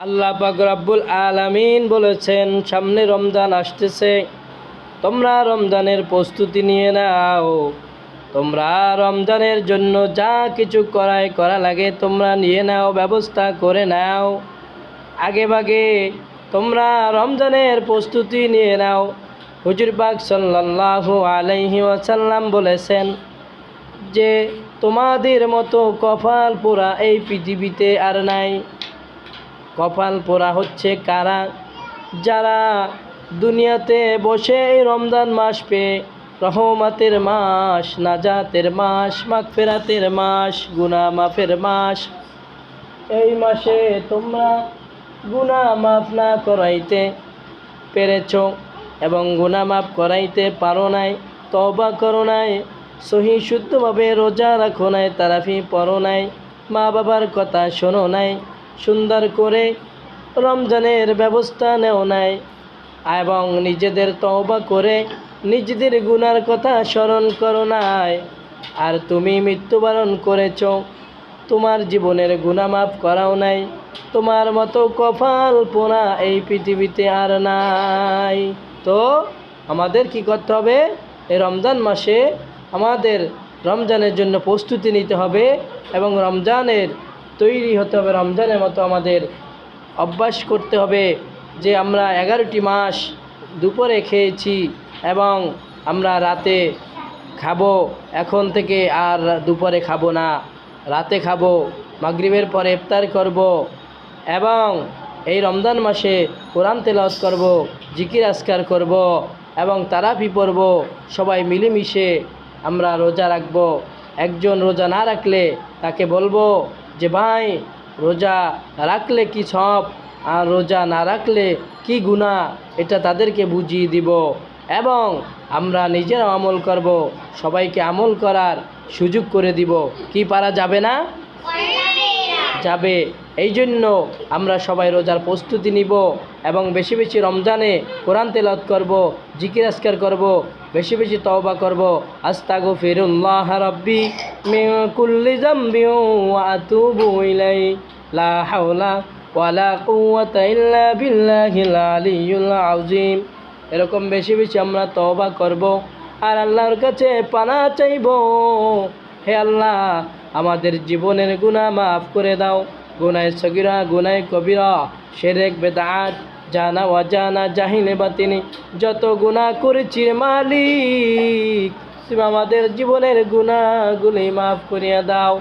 আল্লাহ পাক রব্বুল আলামিন বলেছেন, সামনে রমজান আসতেছে, তোমরা রমজানের প্রস্তুতি নিয়ে নাও। তোমরা রমজানের জন্য যা কিছু করা লাগে তোমরা নিয়ে নাও, ব্যবস্থা করে নাও। আগে ভাগে তোমরা রমজানের প্রস্তুতি নিয়ে নাও। হুজুর পাক সাল্লাল্লাহু আলাইহি ওয়াসাল্লাম বলেছেন যে তোমাদের মতো কপাল পোড়া এই পৃথিবীতে আর নাই। কপাল পোড়া হচ্ছে কারা? যারা দুনিয়াতে বসে এই রমজান মাস পেয়ে, রহমতের মাস, নাজাতের মাস, মাগফিরাতের মাস, গুনাহ মাফের মাস, এই মাসে তোমরা গুনাহ মাফ না করাইতে পেরেছ এবং গুনাহ মাফ করাইতে পারো নাই, তওবা করো নাই, সহি শুদ্ধভাবে রোজা রাখো নাই, তারাফি পড়ো নাই, মা বাবার কথা শোনো নাই, সুন্দর করে রমজানের ব্যবস্থা নেও নাই এবং নিজেদের তওবা করে নিজেদের গুনার কথা স্মরণ করো নাই, আর তুমি মৃত্যুবরণ করেছ, তোমার জীবনের গুনাহ মাফ করাও নাই। তোমার মতো কপাল পোড়া এই পৃথিবীতে আর নাই। তো আমাদের কি করতে হবে? এই রমজান মাসে আমাদের রমজানের জন্য প্রস্তুতি নিতে হবে এবং রমজানের তৈরি হতে হবে। রমজানের মতো আমাদের অভ্যাস করতে হবে যে আমরা 11টি মাস দুপুরে খেয়েছি এবং আমরা রাতে খাবো, এখন থেকে আর দুপুরে খাবো না, রাতে খাবো, মাগরিবের পরে ইফতার করব এবং এই রমজান মাসে কোরআন তেলাওয়াত করব, জিকির আজকার করব এবং তারাবি পড়ব। সবাই মিলেমিশে আমরা রোজা রাখব। একজন রোজা না রাখলে তাকে বলবো যে ভাই, রোজা রাখলে কি সব আর রোজা না রাখলে কি গুনাহ, এটা তাদেরকে বুঝিয়ে দিব এবং আমরা নিজেরা আমল করব, সবাইকে আমল করার সুযোগ করে দিব। কি পারা যাবে না? যাবে। এই জন্য আমরা সবাই রোজার প্রস্তুতি নিব এবং বেশি বেশি রমজানে কোরআন তেলাওয়াত করব, জিকির আজকার করব, বেশি বেশি তওবা করব। আস্তাগফিরুল্লাহ রাব্বি মিন কুল্লি যামবি ওয়া আতুবু ইলাইহি লা হাওলা ওয়ালা কুওয়াতা ইল্লা বিল্লাহিল আলিয়্যিল আযীম। এরকম বেশি বেশি আমরা তওবা করব আর আল্লাহর কাছে পানাহ চাইব। হে আল্লাহ, আমাদের জীবনের গুনাহ মাফ করে দাও। গুনাহে সগীরা, গুনাহে কবিরা, শিরক, বিদআত, জানা অজানা, জাহিলে বাতিনি যত গুনাহ করেছি রে মালিক, তুমি আমাদের জীবনের গুনাহগুলি মাফ করিয়া দাও।